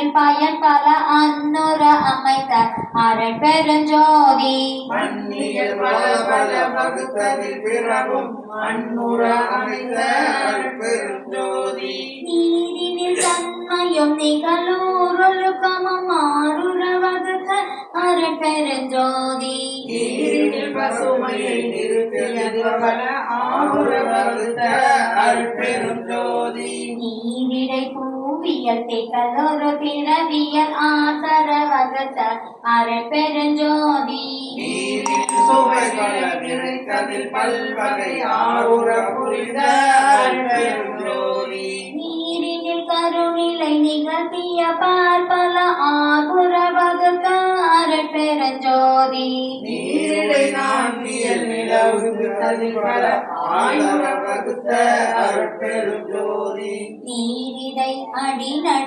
அதில் பயன் பல அன்னுர அமைத்த அருட்பெருஞ்சோதி மன்னியல் பல பல வகுத்ததில் பிறவும் அன்னுர அமைத்த அருட்பெருஞ்சோதி நீரினில் தன்மையும் நிகழூரொழுக்கமும் ஆருர வகுத்த அருட்பெருஞ்சோதி நீரினில் பசுமையை நிறுத்தியது பல ஆருர வகுத்த அருட்பெருஞ்சோதி நீரிடை பூவியல் திகழொரு பிறவியல் ஆசர வகுத்த அருட்பெருஞ்சோதி நீரில் சுவைகளை நிறைத்ததில் பல்வகை ஆருர புரிந்த அருட்பெருஞ்சோதி நீரினில் கருணிலை நிகழ்த்திய பார்ப்பல ஆகுர வகுத்த அருட்பெருஞ்சோதி நீரிடை நான்கியல் நிலவுதில் பல ஆயுர வகுத்த அருட்பெருஞ்சோதி நீரிடை அடிநடு